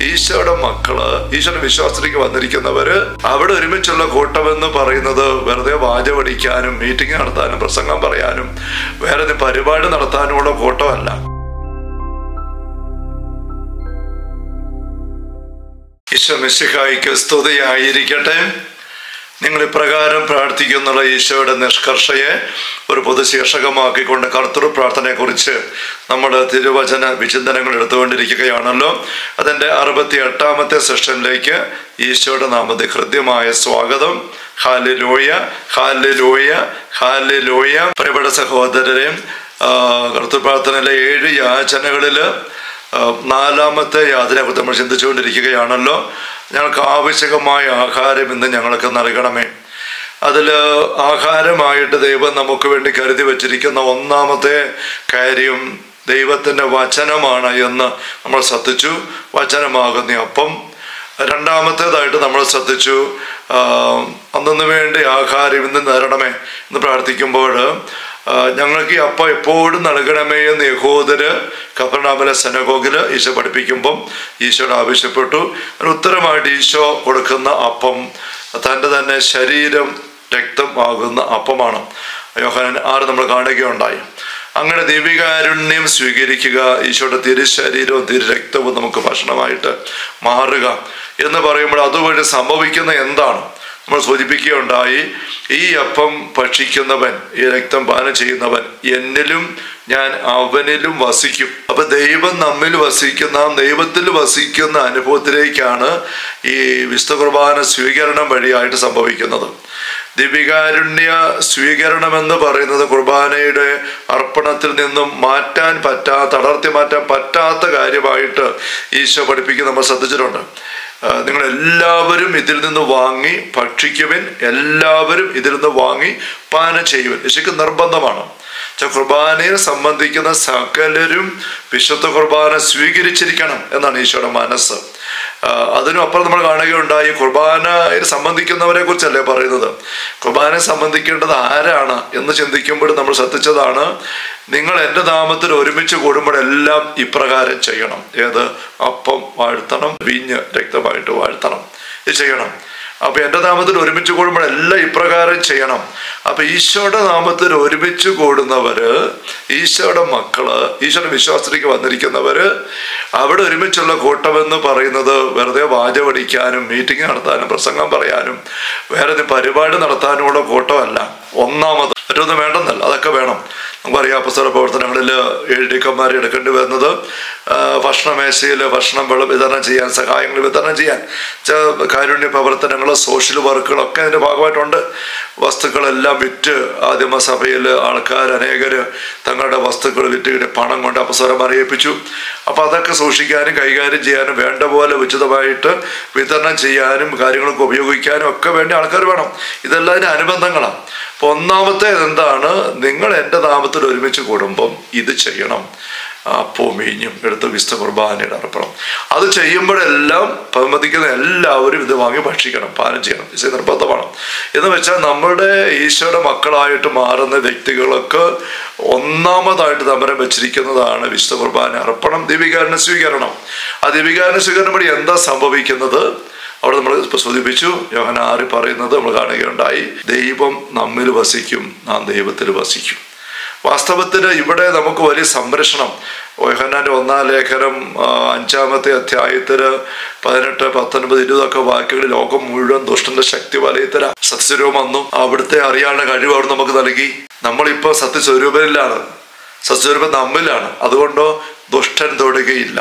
ഈശോയുടെ മക്കള്, ഈശോയുടെ വിശ്വാസത്തിലേക്ക് വന്നിരിക്കുന്നവര് അവിടെ ഒരുമിച്ചുള്ള കൂട്ടമെന്ന് പറയുന്നത് വെറുതെ വാചവടിക്കാനും മീറ്റിംഗ് നടത്താനും പ്രസംഗം പറയാനും വേറെ പരിപാടി നടത്താനുമുള്ള കൂട്ടമല്ല. ഈശോ മിശിഹായ്ക്ക് സ്തുതിയായിരിക്കട്ടെ. നിങ്ങൾ ഇപ്രകാരം പ്രാർത്ഥിക്കുന്നുള്ള ഈശോയുടെ നിഷ്കർഷയെ ഒരു പൊതുശീർഷകമാക്കിക്കൊണ്ട് കർത്തൃ പ്രാർത്ഥനയെക്കുറിച്ച് നമ്മൾ തിരുവചന വിചിന്തനങ്ങൾ എടുത്തുകൊണ്ടിരിക്കുകയാണല്ലോ. അതിൻ്റെ 68ാമത്തെ സെഷനിലേക്ക് ഈശോയുടെ നാമത്തിൽ ഹൃദ്യമായ സ്വാഗതം. Hallelujah, hallelujah, hallelujah. പ്രിയപ്പെട്ട സഹോദരരെ, കർത്തൃ പ്രാർത്ഥനയിലെ 7 യാചനകളിൽ 4ാമത്തെ യാതനയെക്കുറിച്ച് നമ്മൾ ചിന്തിച്ചുകൊണ്ടിരിക്കുകയാണല്ലോ. ഞങ്ങൾക്ക് ആവശ്യകമായ ആഹാരം ഇന്ന് ഞങ്ങൾക്ക് നൽകണമേ. അതിൽ ആഹാരമായിട്ട് ദൈവം നമുക്ക് വേണ്ടി കരുതി വച്ചിരിക്കുന്ന 1ാമത്തെ കാര്യം ദൈവത്തിൻ്റെ വചനമാണ് എന്ന് നമ്മൾ ശ്രദ്ധിച്ചു. വചനമാകുന്ന അപ്പം. 2ാമത്തേതായിട്ട് നമ്മൾ ശ്രദ്ധിച്ചു അന്നു വേണ്ടി ആഹാരം ഇന്ന് തരണമേ എന്ന് പ്രാർത്ഥിക്കുമ്പോൾ ഞങ്ങൾക്ക് ഈ അപ്പം എപ്പോഴും നൽകണമേ എന്ന് യഹൂദര് കഫർനഹൂമിലെ സിനഗോഗിൽ ഈശോ പഠിപ്പിക്കുമ്പം ഈശോയോട് ആവശ്യപ്പെട്ടു. അതിന് ഉത്തരമായിട്ട് ഈശോ കൊടുക്കുന്ന അപ്പം തൻ്റെ തന്നെ ശരീരം രക്തം ആകുന്ന അപ്പമാണ്. യോഹന്നാൻ 6 നമ്മൾ കാണുകയുണ്ടായി. അങ്ങനെ ദൈവികാരുണ്യം സ്വീകരിക്കുക, ഈശോയുടെ തിരുശരീരവും തിരുരക്തവും നമുക്ക് ഭക്ഷണമായിട്ട് മാറുക എന്ന് പറയുമ്പോൾ അതുവഴി സംഭവിക്കുന്ന എന്താണ് നമ്മൾ സൂചിപ്പിക്കുകയുണ്ടായി. ഈ അപ്പം ഭക്ഷിക്കുന്നവൻ, ഈ രക്തം പാനം ചെയ്യുന്നവൻ എന്നിലും ഞാൻ അവനിലും വസിക്കും. അപ്പൊ ദൈവം നമ്മിൽ വസിക്കുന്ന, ദൈവത്തിൽ വസിക്കുന്ന അനുഭവത്തിലേക്കാണ് ഈ വിശുദ്ധ കുർബാന സ്വീകരണം വഴിയായിട്ട് സംഭവിക്കുന്നത്. ദിവ്യകാരുണ്യ സ്വീകരണമെന്ന് പറയുന്നത് കുർബാനയുടെ അർപ്പണത്തിൽ നിന്നും തളർത്തി മാറ്റാൻ പറ്റാത്ത കാര്യമായിട്ട് ഈശോ പഠിപ്പിക്കുന്ന നമ്മൾ ശ്രദ്ധിച്ചിട്ടുണ്ട്. നിങ്ങളെല്ലാവരും ഇതിൽ നിന്ന് വാങ്ങി ഭക്ഷിക്കുവിൻ, എല്ലാവരും ഇതിൽ നിന്ന് വാങ്ങി പാനം ചെയ്യുവിൻ. ഈശോയ്ക്ക് നിർബന്ധമാണ്. കുർബാനയെ സംബന്ധിക്കുന്ന സകലരും വിശുദ്ധ കുർബാന സ്വീകരിച്ചിരിക്കണം എന്നാണ് ഈശോയുടെ മനസ്സ്. അതിനും അപ്പുറം നമ്മൾ കാണുകയുണ്ടായി. കുർബാനയിൽ സംബന്ധിക്കുന്നവരെ കുറിച്ചല്ലേ പറയുന്നത്. കുർബാനയെ സംബന്ധിക്കേണ്ടത് ആരാണ് എന്ന് ചിന്തിക്കുമ്പോൾ നമ്മൾ ശ്രദ്ധിച്ചതാണ്, നിങ്ങൾ എൻ്റെ നാമത്തിൽ ഒരുമിച്ച് കൂടുമ്പോഴെല്ലാം ഇപ്രകാരം ചെയ്യണം. ഏത്? അപ്പം വാഴ്ത്തണം, വീഞ്ഞ് രക്തമായിട്ട് വാഴ്ത്തണം. ഇത് ചെയ്യണം. അപ്പൊ എൻ്റെ നാമത്തിൽ ഒരുമിച്ച് കൂടുമ്പോഴെല്ലാം ഇപ്രകാരം ചെയ്യണം. അപ്പൊ ഈശോയുടെ നാമത്തിൽ ഒരുമിച്ച് കൂടുന്നവര്, ഈശോയുടെ മക്കള്, ഈശോയുടെ വിശ്വാസത്തിലേക്ക് വന്നിരിക്കുന്നവര് അവിടെ ഒരുമിച്ചുള്ള കൂട്ടമെന്ന് പറയുന്നത് വെറുതെ വാചവടിക്കാനും മീറ്റിംഗ് നടത്താനും പ്രസംഗം പറയാനും വേറെ പരിപാടി നടത്താനുമുള്ള കൂട്ടമല്ല. 1ാമത് മറ്റൊന്നും വേണ്ടെന്നല്ല, അതൊക്കെ വേണം. നമുക്കറിയാം അപ്പോസ്തല പ്രവർത്തനങ്ങളിൽ 7 ഡീക്കന്മാരെ എടുക്കേണ്ടി വരുന്നത് ഭക്ഷണമേശയിൽ ഭക്ഷണം വിതരണം ചെയ്യാൻ, സഹായങ്ങൾ വിതരണം ചെയ്യാൻ, കാരുണ്യ പ്രവർത്തനങ്ങൾ, സോഷ്യൽ വർക്കുകളൊക്കെ അതിൻ്റെ ഭാഗമായിട്ടുണ്ട്. വസ്തുക്കളെല്ലാം വിറ്റ് ആദിമസഭയിൽ അനേകർ തങ്ങളുടെ വസ്തുക്കൾ വിറ്റ് പണം കൊണ്ട് അപ്പോസ്തലന്മാരെ ഏൽപ്പിച്ചു. അപ്പോൾ അതൊക്കെ സൂക്ഷിക്കാനും കൈകാര്യം ചെയ്യാനും വേണ്ട പോലെ ഉചിതമായിട്ട് വിതരണം ചെയ്യാനും കാര്യങ്ങൾക്ക് ഉപയോഗിക്കാനും ഒക്കെ വേണ്ടി ആൾക്കാർ വേണം. ഇതെല്ലാം അതിന് അനുബന്ധങ്ങളാണ്. അപ്പോൾ 1ാമത്തേത് എന്താണ്? നിങ്ങൾ എൻ്റെ നാമത്തിൽ ഒരുമിച്ച് കൂടുമ്പം ഇത് ചെയ്യണം. അപ്പവും വീഞ്ഞും എടുത്ത് വിശുദ്ധ കുർബാനയുടെ അർപ്പണം. അത് ചെയ്യുമ്പോഴെല്ലാം പ്രബന്ധിക്കുന്ന എല്ലാവരും ഇത് വാങ്ങി ഭക്ഷിക്കണം, പാനം ചെയ്യണം. ഇത് നിർബന്ധമാണ്. എന്ന് വെച്ചാൽ നമ്മുടെ ഈശോയുടെ മക്കളായിട്ട് മാറുന്ന വ്യക്തികൾക്ക് 1ാമതായിട്ട് തമ്പുരാൻ വെച്ചിരിക്കുന്നതാണ് വിശുദ്ധ കുർബാന അർപ്പണം, ദിവ്യകാരുണ്യ സ്വീകരണം. ആ ദിവ്യകാരുണ്യ സ്വീകരണം വഴി എന്താ സംഭവിക്കുന്നത്? അവിടെ നമ്മൾ ഇപ്പോൾ സൂചിപ്പിച്ചു. യോഹന്നാൻ 6 പറയുന്നത് നമ്മൾ കാണുകയുണ്ടായി, ദൈവം നമ്മിൽ വസിക്കും, നാം ദൈവത്തിൽ വസിക്കും. വാസ്തവത്തിൽ ഇവിടെ നമുക്ക് വലിയ സംരക്ഷണം. യോഹന്നാന്റെ 1-ാം ലേഖനം 5-ാമത്തെ അധ്യായത്തിൽ 18, 19, 20 വാക്യങ്ങളിൽ ലോകം മുഴുവൻ ദുഷ്ടന്റെ ശക്തി വലയത്തില സത്യസ്വരൂപം വന്നു. അവിടുത്തെ അറിയാനുള്ള കഴിവ് അവിടെ നമുക്ക് നൽകി. നമ്മളിപ്പോൾ സത്യസ്വരൂപനിലാണ്, സത്യസ്വരൂപം നമ്മിലാണ്. അതുകൊണ്ടോ ദുഷ്ടൻ തൊടുകയില്ല.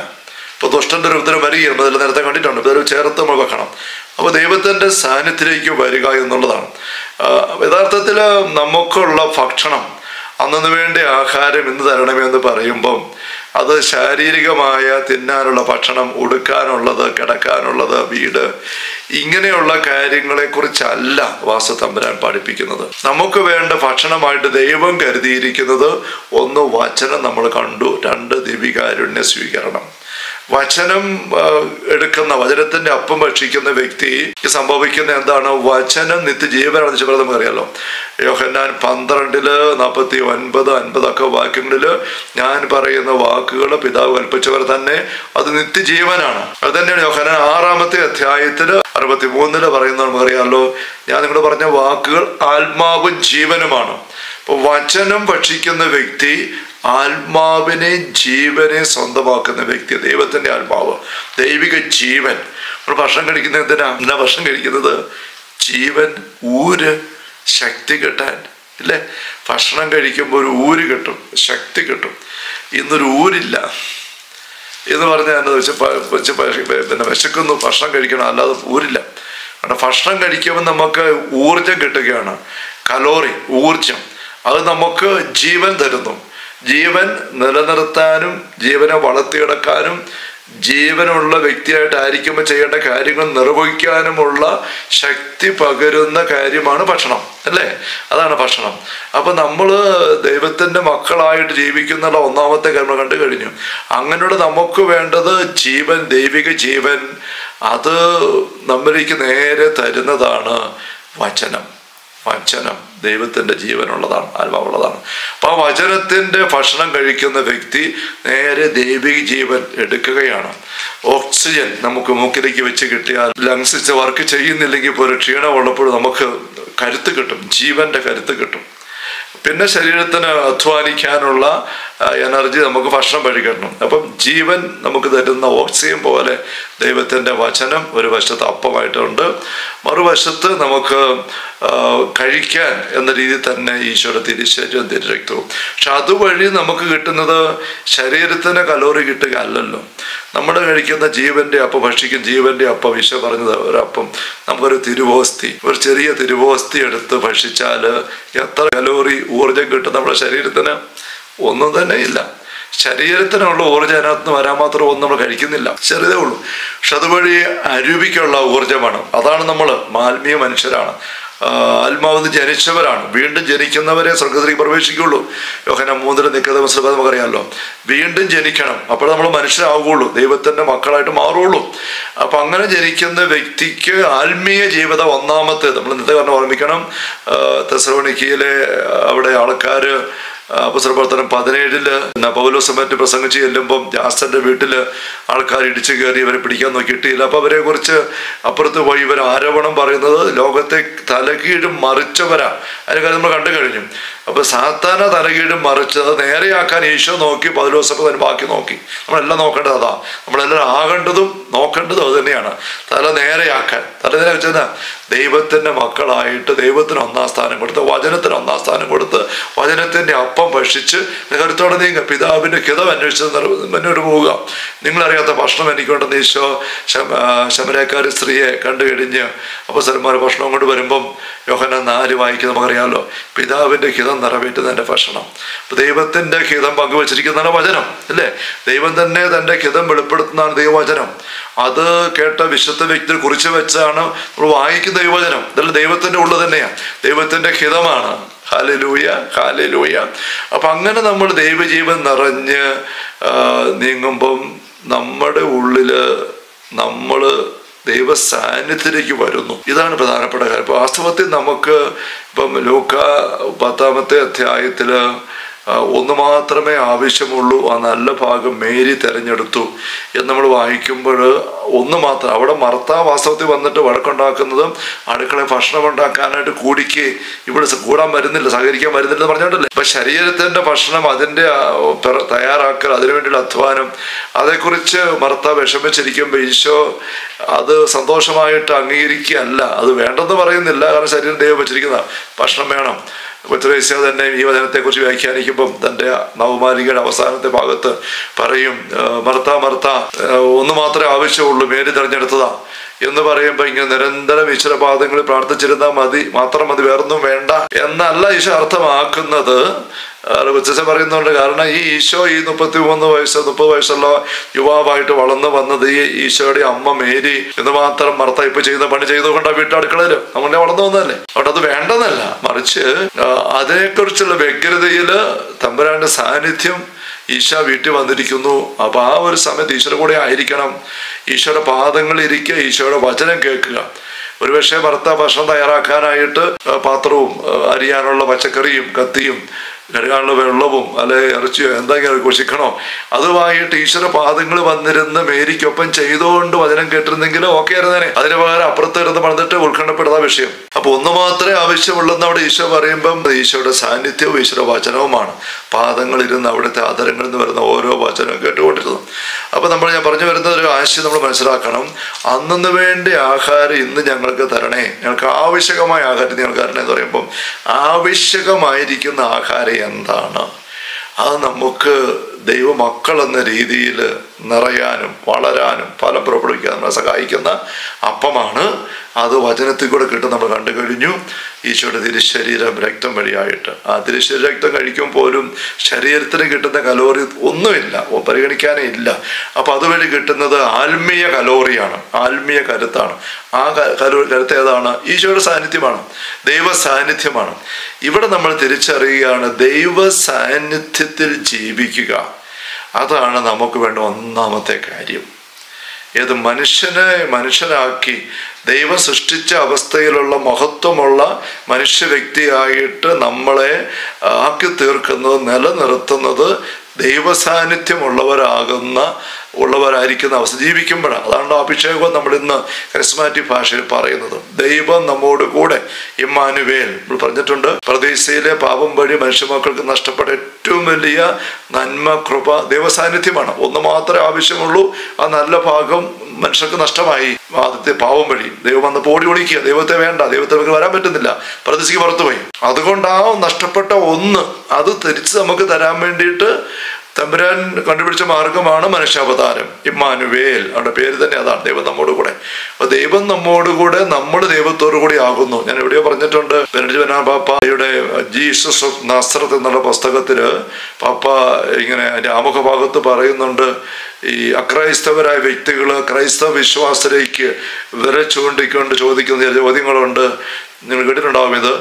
ഇപ്പോൾ ദുഷ്ടന്റെ ഒരു ഉത്തരം വരികയും അതിൽ നേരത്തെ കണ്ടിട്ടുണ്ട്. ഇതൊരു ചേർത്ത് നമ്മൾ വെക്കണം. അപ്പോൾ ദൈവത്തിൻ്റെ സാന്നിധ്യത്തിലേക്ക് വരിക എന്നുള്ളതാണ് യഥാർത്ഥത്തിൽ നമുക്കുള്ള ഭക്ഷണം. അന്നു വേണ്ടി ആഹാരം ഇന്ന് തരണമെന്ന് പറയുമ്പം അത് ശാരീരികമായ തിന്നാനുള്ള ഭക്ഷണം, ഉടുക്കാനുള്ളത്, കിടക്കാനുള്ളത്, വീട്, ഇങ്ങനെയുള്ള കാര്യങ്ങളെക്കുറിച്ചല്ല വാസതമ്പുരാൻ പഠിപ്പിക്കുന്നത്. നമുക്ക് വേണ്ട ഭക്ഷണമായിട്ട് ദൈവം കരുതിയിരിക്കുന്നത് 1 വചനം നമ്മൾ കണ്ടു, 2 ദിവ്യകാരുണ്യ സ്വീകരണം. വചനം എടുക്കുന്ന, വചനത്തിന്റെ അപ്പം ഭക്ഷിക്കുന്ന വ്യക്തിക്ക് സംഭവിക്കുന്ന എന്താണ്? വചനം നിത്യജീവനാണെന്ന് വെച്ചാൽ നമുക്കറിയാലോ. യോഹന്നാൻ 12:49-50 വാക്യങ്ങളിൽ ഞാൻ പറയുന്ന വാക്കുകൾ പിതാവ് കൽപ്പിച്ചവർ തന്നെ, അത് നിത്യജീവനാണ്. അത് തന്നെയാണ് യോഹന്നാൻ 6-ാമത്തെ അധ്യായത്തില് 63 പറയുന്നത് നമുക്കറിയാമല്ലോ. ഞാൻ നിങ്ങളോട് പറഞ്ഞ വാക്കുകൾ ആത്മാവും ജീവനുമാണ്. അപ്പൊ വചനം ഭക്ഷിക്കുന്ന വ്യക്തി ആത്മാവിനെ, ജീവനെ സ്വന്തമാക്കുന്ന വ്യക്തി, ദൈവത്തിന്റെ ആത്മാവ്, ദൈവിക ജീവൻ. നമ്മൾ ഭക്ഷണം കഴിക്കുന്നത് എന്തിനാ ഭക്ഷണം കഴിക്കുന്നത്? ജീവൻ, ഊര്, ശക്തി കിട്ടാൻ ഇല്ലേ? ഭക്ഷണം കഴിക്കുമ്പോൾ ഒരു ഊര് കിട്ടും, ശക്തി കിട്ടും. ഇന്നൊരു ഊരില്ല എന്ന് പറഞ്ഞാൽ എന്താ പിന്നെ വിശക്കുന്നു, ഭക്ഷണം കഴിക്കണം, അല്ലാതെ ഊരില്ല. കാരണം ഭക്ഷണം കഴിക്കുമ്പോൾ നമുക്ക് ഊർജം കിട്ടുകയാണ്, കലോറി, ഊർജം. അത് നമുക്ക് ജീവൻ തരുന്നു. ജീവൻ നിലനിർത്താനും ജീവനെ വളർത്തിയെടുക്കാനും ജീവനുള്ള വ്യക്തിയായിട്ടായിരിക്കുമ്പോൾ ചെയ്യേണ്ട കാര്യങ്ങൾ നിർവഹിക്കാനുമുള്ള ശക്തി പകരുന്ന കാര്യമാണ് ഭക്ഷണം, അല്ലേ? അതാണ് ഭക്ഷണം. അപ്പൊ നമ്മൾ ദൈവത്തിന്റെ മക്കളായിട്ട് ജീവിക്കുന്ന ഒന്നാമത്തെ കാര്യം കണ്ടു കഴിഞ്ഞു. അങ്ങനെയുള്ള നമുക്ക് വേണ്ടത് ജീവൻ, ദൈവിക ജീവൻ. അത് നമ്മളിലേക്ക് നേരെ തരുന്നതാണ് വചനം. വചനം ദൈവത്തിന്റെ ജീവനുള്ളതാണ്, ആത്മാവുള്ളതാണ്. അപ്പൊ ആ വചനത്തിന്റെ ഭക്ഷണം കഴിക്കുന്ന വ്യക്തി നേരെ ദൈവിക ജീവൻ എടുക്കുകയാണ്. ഓക്സിജൻ നമുക്ക് മൂക്കിലേക്ക് വെച്ച് കിട്ടിയാൽ ലങ്സ് വർക്ക് ചെയ്യുന്നില്ലെങ്കിൽ പോലും ക്ഷീണമുള്ളപ്പോൾ നമുക്ക് കരുത്ത് കിട്ടും, ജീവന്റെ കരുത്ത് കിട്ടും. പിന്നെ ശരീരത്തിന് അധ്വാനിക്കാനുള്ള എനർജി നമുക്ക് ഭക്ഷണം കഴിക്കണം. അപ്പം ജീവൻ നമുക്ക് തരുന്ന ഓക്സിജൻ പോലെ ദൈവത്തിൻ്റെ വചനം ഒരു വശത്ത് അപ്പമായിട്ടുണ്ട്, മറുവശത്ത് നമുക്ക് കഴിക്കാൻ എന്ന രീതിയിൽ തന്നെ ഈശോയുടെ തിരുശരീരവും തിരുരക്തവും. പക്ഷെ അതുവഴി നമുക്ക് കിട്ടുന്നത് ശരീരത്തിന് കലോറി കിട്ടുക അല്ലല്ലോ. നമ്മൾ കഴിക്കുന്ന ജീവന്റെ അപ്പം, ഭക്ഷിക്കും ജീവന്റെ അപ്പം. ഈശോ പറഞ്ഞത് ഒരപ്പം, നമുക്കൊരു തിരുവോസ്തി, ഒരു ചെറിയ തിരുവോസ്തി എടുത്ത് ഭക്ഷിച്ചാൽ എത്ര കലോറി ഊർജം കിട്ടും നമ്മുടെ ശരീരത്തിന്? ഒന്നും തന്നെ ഇല്ല. ശരീരത്തിനുള്ള ഊർജ്ജം അതിനകത്ത് വരാൻ മാത്രം ഒന്നും നമ്മൾ കഴിക്കുന്നില്ല, ചെറുതേ ഉള്ളൂ. പക്ഷെ അതുവഴി അരൂപിക്കുള്ള ഊർജ്ജമാണ്. അതാണ് നമ്മൾ, ആത്മീയ മനുഷ്യരാണ്, ആത്മാവിന്ന് ജനിച്ചവരാണ്. വീണ്ടും ജനിക്കുന്നവരെ സ്വർഗ്ഗത്തിലേക്ക് പ്രവേശിക്കുള്ളൂ. യോഹന്നാൻ 3 നിക്കോദെമോസ് നമുക്കറിയാമല്ലോ. വീണ്ടും ജനിക്കണം, അപ്പോൾ നമ്മൾ മനുഷ്യരാകുള്ളൂ, ദൈവത്തിന്റെ മക്കളായിട്ട് മാറുള്ളൂ. അപ്പൊ അങ്ങനെ ജനിക്കുന്ന വ്യക്തിക്ക് ആത്മീയ ജീവിതം ഒന്നാമത്തെ നമ്മൾ ഇന്നത്തെ കാരണം ഓർമ്മിക്കണം. തെസ്സലോനിക്കയിലെ അവിടെ ആൾക്കാര് അപ്പോസ്തലപ്രവർത്തനം 17 പൗലോസ് മറ്റ് പ്രസംഗിച്ച് ചെല്ലുമ്പം ജാസന്റെ വീട്ടില് ആൾക്കാർ ഇടിച്ചു കയറി ഇവരെ പിടിക്കാൻ നോക്കിയിട്ടില്ല. അപ്പൊ അവരെ കുറിച്ച് അപ്പുറത്ത് പോയി ഇവർ ആരോപണം പറയുന്നത് ലോകത്തെ തലകീഴും മറിച്ചവരാ. അതിന് കാര്യം നമ്മൾ കണ്ടു കഴിഞ്ഞു. അപ്പൊ സാത്താന തലകീഴും മറിച്ചത് നേരെയാക്കാൻ ഈശോ നോക്കി, പൗലോസൊക്കെ തന്നെ ബാക്കി നോക്കി. നമ്മളെല്ലാം നോക്കേണ്ടത് അതാ, നമ്മളെല്ലാം ആകേണ്ടതും നോക്കേണ്ടതും അത് തന്നെയാണ്. തല നേരെയാക്കാൻ, തല നേരെ വെച്ചാൽ ദൈവത്തിന്റെ മക്കളായിട്ട് ദൈവത്തിന് ഒന്നാം സ്ഥാനം കൊടുത്ത്, വചനത്തിന് ഒന്നാം സ്ഥാനം കൊടുത്ത്, വചനത്തിന്റെ അപ്പം ഭക്ഷിച്ച് കരുത്തോടെ നീങ്ങുക, പിതാവിന്റെ ഹിതം അന്വേഷിച്ച് മുന്നോട്ട് പോവുക. നിങ്ങളറിയാത്ത ഭക്ഷണം എനിക്കുണ്ടെന്ന് ഈശോ ശമരക്കാരി സ്ത്രീയെ കണ്ടു കഴിഞ്ഞ് അപ്പോസ്തലന്മാർ ഭക്ഷണം കൊണ്ട് വരുമ്പം യോഹന്നാൻ 4 വായിക്കുന്നത് നമുക്കറിയാമല്ലോ. പിതാവിന്റെ ഹിതം നിറവേറ്റുന്നതിന്റെ ഭക്ഷണം. അപ്പൊ ദൈവത്തിന്റെ ഹിതം പങ്കുവച്ചിരിക്കുന്നതാണ് വചനം, അല്ലേ? ദൈവം തന്നെ തന്റെ ഹിതം വെളിപ്പെടുത്തുന്നതാണ് ദൈവവചനം. അത് കേട്ട വിശുദ്ധ വ്യക്തി കുറിച്ച് വെച്ചാണ് നമ്മൾ വായിക്കുന്ന ദൈവവചനം. ഇതെല്ലാം ദൈവത്തിന്റെ ഉള്ളത് തന്നെയാണ്, ദൈവത്തിന്റെ ഹിതമാണ്. Hallelujah, hallelujah. അപ്പൊ അങ്ങനെ നമ്മൾ ദൈവജീവൻ നിറഞ്ഞ് നീങ്ങുമ്പം നമ്മുടെ ഉള്ളില് നമ്മൾ ദൈവ സാന്നിധ്യത്തിലേക്ക് വരുന്നു. ഇതാണ് പ്രധാനപ്പെട്ട കാര്യം. ഇപ്പൊ വാസ്തവത്തിൽ നമുക്ക് ഇപ്പം ലൂക്ക 10-ാമത്തെ അധ്യായത്തില് ഒന്ന് മാത്രമേ ആവശ്യമുള്ളൂ, ആ നല്ല ഭാഗം മേരി തിരഞ്ഞെടുത്തു എന്ന് നമ്മൾ വായിക്കുമ്പോൾ ഒന്ന് മാത്രം. അവിടെ മർത്താ വാസ്തവത്തിൽ വന്നിട്ട് വഴക്കുണ്ടാക്കുന്നതും അടുക്കള ഭക്ഷണം ഉണ്ടാക്കാനായിട്ട് കൂടിക്ക് ഇവിടെ കൂടാൻ വരുന്നില്ല, സഹകരിക്കാൻ വരുന്നില്ല എന്ന് പറഞ്ഞോണ്ടല്ലേ. അപ്പൊ ശരീരത്തിന്റെ ഭക്ഷണം, അതിന്റെ തയ്യാറാക്കൽ, അതിനുവേണ്ടിയുള്ള അധ്വാനം, അതേക്കുറിച്ച് മർത്താ വിഷമിച്ചിരിക്കുമ്പോൾ ഈശോ അത് സന്തോഷമായിട്ട് അംഗീകരിക്കുകയല്ല. അത് വേണ്ടെന്ന് പറയുന്നില്ല, കാരണം ശരീരം ദൈവം വെച്ചിരിക്കുന്ന ഭക്ഷണം വേണം. കൊച്ചുരേസ്യ തന്നെ ഈ വചനത്തെക്കുറിച്ച് വ്യാഖ്യാനിക്കുമ്പം തൻ്റെ നവമാലികയുടെ അവസാനത്തെ ഭാഗത്ത് പറയും, മർത്ത ഒന്ന് മാത്രമേ ആവശ്യമുള്ളൂ, മേരി തിരഞ്ഞെടുത്തതാ എന്ന് പറയുമ്പോൾ ഇങ്ങനെ നിരന്തരം ഈശ്വരപാദങ്ങളിൽ പ്രാർത്ഥിച്ചിരുന്നാൽ മാത്രം മതി, വേറൊന്നും വേണ്ട എന്നല്ല ഈശോ അർത്ഥമാക്കുന്നത്. വ്യത്യസ്തം പറയുന്നുണ്ട്. കാരണം ഈ ഈശോ ഈ 30 വയസ്സുള്ള യുവാവായിട്ട് വളർന്നു വന്നത് ഈ ഈശോയുടെ അമ്മ മേരി എന്ന് മാത്രം മർത്ത ഇപ്പൊ ചെയ്യുന്ന പണി ചെയ്തുകൊണ്ട് ആ വീട്ടടുക്കളയില് നമ്മളെ വളർന്നു വന്നതല്ലേ. അവിടെ അത് വേണ്ടെന്നല്ല, മറിച്ച് അതിനെക്കുറിച്ചുള്ള വ്യഗ്രതയില് തമ്പുരാന്റെ സാന്നിധ്യം ഈശോ വീട്ടിൽ വന്നിരിക്കുന്നു. അപ്പോൾ ആ ഒരു സമയത്ത് ഈശോയുടെ കൂടെ ആയിരിക്കണം. ഈശോയുടെ പാദങ്ങളിൽ ഇരിക്കുക, ഈശോയുടെ വചനം കേൾക്കുക. ഒരുപക്ഷെ ഭക്ഷണം തയ്യാറാക്കാനായിട്ട് പാത്രവും അരിയാനുള്ള പച്ചക്കറിയും കത്തിയും കഴുകാനുള്ള വെള്ളവും അല്ലെ ഇറച്ചിയോ എന്തെങ്കിലും ചിക്കനോ അതുമായിട്ട് ഈശ്വര പാദങ്ങൾ വന്നിരുന്ന് മേരിക്കൊപ്പം ചെയ്തുകൊണ്ട് വചനം കേട്ടിരുന്നെങ്കിലും ഓക്കെ ആയിരുന്നേനെ. അതിന് പകരം അപ്പുറത്ത് ഇരുന്ന് പണിതിട്ട് ഉത്കണ്ഠപ്പെടുന്ന വിഷയം. അപ്പൊ ഒന്ന് മാത്രമേ ആവശ്യമുള്ളെന്ന് അവിടെ ഈശോ പറയുമ്പം ഈശോയുടെ സാന്നിധ്യവും ഈശ്വര വചനവുമാണ്. പാദങ്ങളിരുന്ന് അവിടുത്തെ ആദരങ്ങളിൽ നിന്ന് വരുന്ന ഓരോ വചനവും കേട്ടുകൊണ്ടിരുന്നു. അപ്പൊ ഞാൻ പറഞ്ഞു വരുന്ന ഒരു ആശയം നമ്മൾ മനസ്സിലാക്കണം. അന്നു വേണ്ടി ആഹാരം ഇന്ന് ഞങ്ങൾക്ക് തരണേ, ഞങ്ങൾക്ക് ആവശ്യകമായ ആഹാരം ഞങ്ങൾക്ക് തരണേ എന്ന് പറയുമ്പം ആവശ്യകമായിരിക്കുന്ന ആഹാരം എന്താണ്? അത് നമുക്ക് ദൈവമക്കൾ എന്ന രീതിയിൽ നിറയാനും വളരാനും ഫലം പുറപ്പെടുവിക്കാൻ നമ്മളെ സഹായിക്കുന്ന അപ്പമാണ്. അത് വചനത്തിൽ കൂടെ കിട്ടും. നമ്മൾ കണ്ടു കഴിഞ്ഞു ഈശോയുടെ തിരുശരീരം രക്തം വഴിയായിട്ട്. ആ തിരുശരീര രക്തം കഴിക്കും പോലും ശരീരത്തിന് കിട്ടുന്ന കലോറി ഒന്നുമില്ല, പരിഗണിക്കാനേ ഇല്ല. അപ്പൊ അതുവഴി കിട്ടുന്നത് ആത്മീയ കലോറിയാണ്, ആത്മീയ കരുത്താണ്. ആ കരുത്ത് ഏതാണ്? ഈശോയുടെ സാന്നിധ്യമാണ്, ദൈവ സാന്നിധ്യമാണ്. ഇവിടെ നമ്മൾ തിരിച്ചറിയുകയാണ് ദൈവ സാന്നിധ്യത്തിൽ ജീവിക്കുക. അതാണ് നമുക്ക് വേണ്ട ഒന്നാമത്തെ കാര്യം. ഏത് മനുഷ്യനാക്കി ദൈവം സൃഷ്ടിച്ച അവസ്ഥയിലുള്ള മഹത്വമുള്ള മനുഷ്യ വ്യക്തിയായിട്ട് നമ്മളെ ആക്കി തീർക്കുന്നത്, നിലനിർത്തുന്നത് ദൈവസാന്നിധ്യമുള്ളവരായിരിക്കുന്ന അവസ്ഥ ജീവിക്കുമ്പോഴാണ്. അതാണ് അഭിഷേകം നമ്മൾ ഇന്ന് കരിസ്മാറ്റിക് ഭാഷയിൽ പറയുന്നത്. ദൈവം നമ്മോട് കൂടെ, ഇമ്മാനുവേൽ നമ്മൾ പറഞ്ഞിട്ടുണ്ട്. പ്രദേശയിലെ പാപം വഴി മനുഷ്യമക്കൾക്ക് നഷ്ടപ്പെട്ട ഏറ്റവും വലിയ നന്മ, കൃപ ദൈവസാന്നിധ്യമാണ്. ഒന്ന് മാത്രമേ ആവശ്യമുള്ളൂ. ആ നല്ല ഭാഗം മനുഷ്യർക്ക് നഷ്ടമായി ആദ്യത്തെ പാവം വഴി. ദൈവം വന്ന് ഓടി ഒളിക്കുക, ദൈവത്തെ വേണ്ട, ദൈവത്തെ നമുക്ക് വരാൻ പറ്റുന്നില്ല, പ്രദേശിക്ക് പുറത്തുപോയി. അതുകൊണ്ട് ആ നഷ്ടപ്പെട്ട ഒന്ന് അത് തിരിച്ച് നമുക്ക് തരാൻ വേണ്ടിയിട്ട് തമ്പുരാൻ കണ്ടുപിടിച്ച മാർഗമാണ് മനുഷ്യാവതാരം, ഇമ്മാനുവേൽ. അവരുടെ പേര് തന്നെ അതാണ്, ദൈവം നമ്മോട് കൂടെ. അപ്പൊ ദൈവം നമ്മോട് കൂടെ, നമ്മൾ ദൈവത്തോടു കൂടി ആകുന്നു. ഞാൻ എവിടെയോ പറഞ്ഞിട്ടുണ്ട്, പാപ്പയുടെ ജീസസ് ഓഫ് നസ്രത്ത് എന്നുള്ള പുസ്തകത്തില് പാപ്പ ഇങ്ങനെ അതിന്റെ ആമുഖഭാഗത്ത് പറയുന്നുണ്ട്, ഈ അക്രൈസ്തവരായ വ്യക്തികൾ ക്രൈസ്തവ വിശ്വാസത്തിലേക്ക് വിരൽ ചൂണ്ടിക്കൊണ്ട് ചോദിക്കുന്ന ചില ചോദ്യങ്ങളുണ്ട്. നിങ്ങൾ കേട്ടിട്ടുണ്ടാവും ഇത്.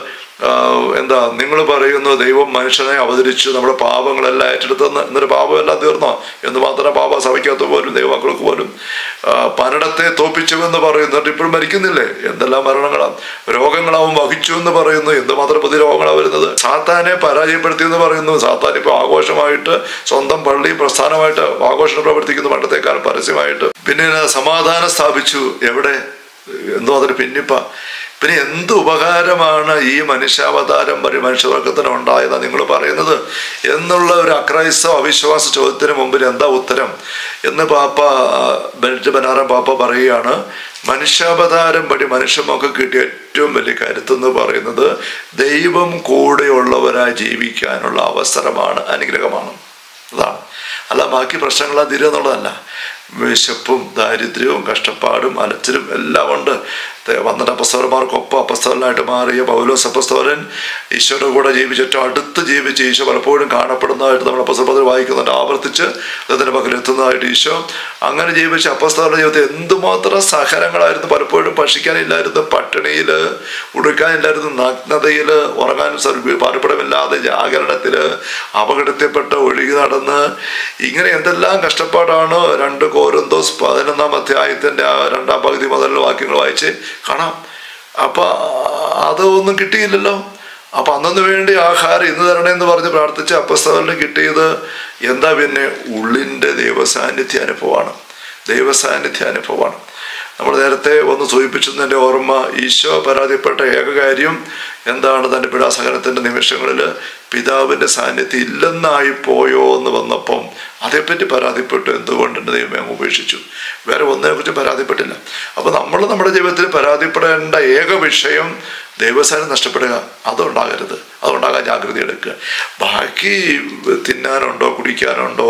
എന്താ നിങ്ങൾ പറയുന്നു ദൈവം മനുഷ്യനെ അവതരിച്ചു നമ്മുടെ പാപങ്ങളെല്ലാം ഏറ്റെടുത്തെന്ന്, എന്നൊരു പാപമെല്ലാം തീർന്നോ? എന്ന് മാത്രം പാപ സഭയ്ക്കകത്ത് പോലും ദൈവമക്കൾക്ക് പോലും പലയിടത്തെ തോപ്പിച്ചുവെന്ന് പറയുന്നു, എന്നിട്ട് ഇപ്പോഴും മരിക്കുന്നില്ലേ? എന്തെല്ലാം മരണങ്ങളാണ്, രോഗങ്ങളാവും വഹിച്ചു എന്ന് പറയുന്നു, എന്തുമാത്രം പുതിയ രോഗങ്ങളാണ് വരുന്നത്. സാത്താനെ പരാജയപ്പെടുത്തി എന്ന് പറയുന്നു. സാത്താൻ ഇപ്പോൾ ആഘോഷമായിട്ട് സ്വന്തം പള്ളി പ്രസ്ഥാനമായിട്ട് ആഘോഷം പ്രവർത്തിക്കുന്നു, പണ്ടത്തേക്കാളും പരസ്യമായിട്ട്. പിന്നെ സമാധാനം സ്ഥാപിച്ചു. എവിടെ? എന്തോ അതൊരു പിന്നിപ്പ. പിന്നെ എന്ത് ഉപകാരമാണ് ഈ മനുഷ്യാവതാരം വഴി മനുഷ്യവർഗത്തിന് ഉണ്ടായതാണ് നിങ്ങൾ പറയുന്നത് എന്നുള്ള ഒരു അക്രൈസ്തവ അവിശ്വാസ ചോദ്യത്തിന് മുമ്പിൽ എന്താ ഉത്തരം എന്ന് ബെനറാം പാപ്പ പറയുകയാണ്. മനുഷ്യാവതാരം വഴി മനുഷ്യർക്ക് കിട്ടിയ ഏറ്റവും വലിയ കരുത്തെന്ന് പറയുന്നത് ദൈവം കൂടെയുള്ളവരായി ജീവിക്കാനുള്ള അവസരമാണ്, അനുഗ്രഹമാണ്. അതാണ്. അല്ല ബാക്കി പ്രശ്നങ്ങളാ തീരുക എന്നുള്ളതല്ല. വിശപ്പും ദാരിദ്ര്യവും കഷ്ടപ്പാടും അലച്ചിലും എല്ലാം ഉണ്ട്. വന്നിട്ട് അപ്പസ്തലന്മാർക്കൊപ്പം അപ്പസ്തലനായിട്ട് മാറിയ പൗലോസ് അപ്പസ്തലൻ ഈശോയുടെ കൂടെ ജീവിച്ചിട്ടും അടുത്ത് ജീവിച്ച് ഈശോ പലപ്പോഴും കാണപ്പെടുന്നതായിട്ട് നമ്മൾ അപ്പസ്തലത്തിൽ വായിക്കുന്നുണ്ട്. ആവർത്തിച്ച് അതിൻ്റെ പക്കൽ എത്തുന്നതായിട്ട് ഈശോ അങ്ങനെ ജീവിച്ച അപ്പസ്തലന്റെ ജീവിതത്തിൽ എന്തുമാത്രം സഹനങ്ങളായിരുന്നു. പലപ്പോഴും ഭക്ഷിക്കാനില്ലായിരുന്നു, പട്ടിണിയിൽ, ഉടുക്കാനില്ലായിരുന്നു, നഗ്നതയിൽ, ഉറങ്ങാൻ പാർപ്പിടമില്ലാതെ, ജാഗരണത്തിൽ, അപകടത്തിൽപ്പെട്ട് ഒഴുകി നടന്ന്, ഇങ്ങനെ എന്തെല്ലാം കഷ്ടപ്പാടാണ്. 2 കൊരിന്ത്യർ 11 അധ്യായത്തിൻ്റെ 2ാം പകുതി മുതലുള്ള വാക്യങ്ങൾ വായിച്ച് കാണാം. അപ്പൊ അതൊന്നും കിട്ടിയില്ലല്ലോ. അപ്പൊ അന്നു വേണ്ടി ആഹാരം ഇന്ന് തരണമെന്ന് പറഞ്ഞ് പ്രാർത്ഥിച്ച അപ്പസ്തലന് കിട്ടിയത് എന്താ? പിന്നെ ഉള്ളിൻ്റെ ദൈവസാന്നിധ്യ അനുഭവമാണ്, ദൈവസാന്നിധ്യ അനുഭവമാണ്. നമ്മൾ നേരത്തെ ഒന്ന് സൂചിപ്പിച്ചതിൻ്റെ ഓർമ്മ, ഈശോ പരാതിപ്പെട്ട ഏക കാര്യം എന്താണ്? തൻ്റെ പീഡാസഹനത്തിൻ്റെ നിമിഷങ്ങളിൽ പിതാവിൻ്റെ സാന്നിധ്യം ഇല്ലെന്നായി പോയോ എന്ന് വന്നപ്പം അതേപ്പറ്റി പരാതിപ്പെട്ടു. എന്തുകൊണ്ട് എൻ്റെ ദൈവമേ അങ്ങ് ഉപേക്ഷിച്ചു? വേറെ ഒന്നിനെക്കുറിച്ചും പരാതിപ്പെട്ടില്ല. അപ്പോൾ നമ്മൾ നമ്മുടെ ജീവിതത്തിൽ പരാതിപ്പെടേണ്ട ഏക വിഷയം ദൈവസാന്നിധ്യം നഷ്ടപ്പെടുക, അതുണ്ടാകരുത്. അതുണ്ടാകാൻ ജാഗ്രത എടുക്കുക. ബാക്കി തിന്നാനുണ്ടോ, കുടിക്കാനുണ്ടോ,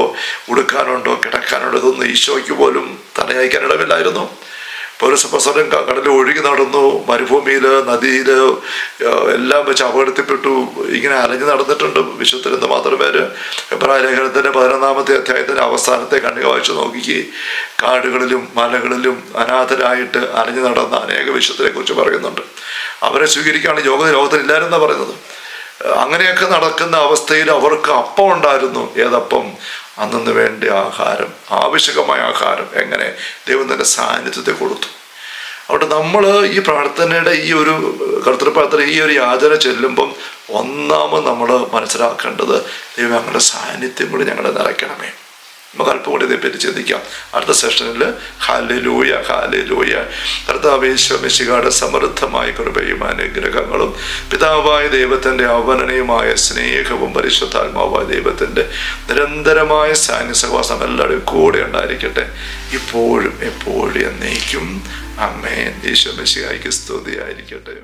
ഉടുക്കാനുണ്ടോ, കിടക്കാനുണ്ടോ, ഇതൊന്നും ഈശോയ്ക്ക് പോലും തലയായിക്കാൻ ഇടമില്ലായിരുന്നു. പൗലോസ് അപ്പോസ്തലൻ കടലിൽ ഒഴുകി നടന്നു, മരുഭൂമിയിൽ, നദിയിൽ എല്ലാം വെച്ച് അപകടത്തിൽപ്പെട്ടു. ഇങ്ങനെ അലഞ്ഞു നടന്നിട്ടുണ്ട് വിശുദ്ധർ എന്തുമാത്രം പേര്. എബ്രായ ലേഖനത്തിൻ്റെ 11-ാമത്തെ അധ്യായത്തിൻ്റെ അവസാനത്തെ കണ്ണിക വായിച്ചു നോക്കിക്കേ. കാടുകളിലും മലകളിലും അനാഥരായിട്ട് അലഞ്ഞു നടന്ന അനേക വിശുദ്ധരെ കുറിച്ച് പറയുന്നുണ്ട്. അവരെ സ്വീകരിക്കുകയാണ് ലോകത്തിലില്ലായിരുന്നാണ് പറയുന്നത്. അങ്ങനെയൊക്കെ നടക്കുന്ന അവസ്ഥയിൽ അവർക്ക് അപ്പം ഉണ്ടായിരുന്നു. ഏതപ്പം? അന്നു വേണ്ട ആഹാരം, ആവശ്യകമായ ആഹാരം എങ്ങനെ ദൈവം തൻ്റെ സാന്നിധ്യത്തെ കൊടുത്തു. അവിടെ നമ്മൾ ഈ പ്രാർത്ഥനയുടെ ഈ ഒരു കർത്തൃപ്രാർത്ഥന, ഈ ഒരു യാചന ചെല്ലുമ്പം ഒന്നാമത് നമ്മൾ മനസ്സിലാക്കേണ്ടത് ദൈവം ഞങ്ങളുടെ സാന്നിധ്യം കൂടി ഞങ്ങളെ നിറയ്ക്കണമേ. നമുക്ക് അല്പം കൂടി ഇതേപ്പറ്റി ചിന്തിക്കാം. അടുത്ത സെഷനിൽ ഹല്ലേലൂയ ഹല്ലേലൂയ. കർത്താവേ ഈശോമിശിഹായുടെ സമൃദ്ധമായ കൃപയും അനുഗ്രഹങ്ങളും പിതാവായ ദൈവത്തിൻ്റെ അവനനീയമായ സ്നേഹവും പരിശുദ്ധാത്മാവായ ദൈവത്തിൻ്റെ നിരന്തരമായ സാന്നിധ്യവാസം എല്ലാവരുടെയും കൂടെ ഉണ്ടായിരിക്കട്ടെ, ഇപ്പോഴും എപ്പോഴും എന്നേക്കും. ആമേൻ. ഈശോമിശിഹായ്ക്ക് സ്തുതിയായിരിക്കട്ടെ.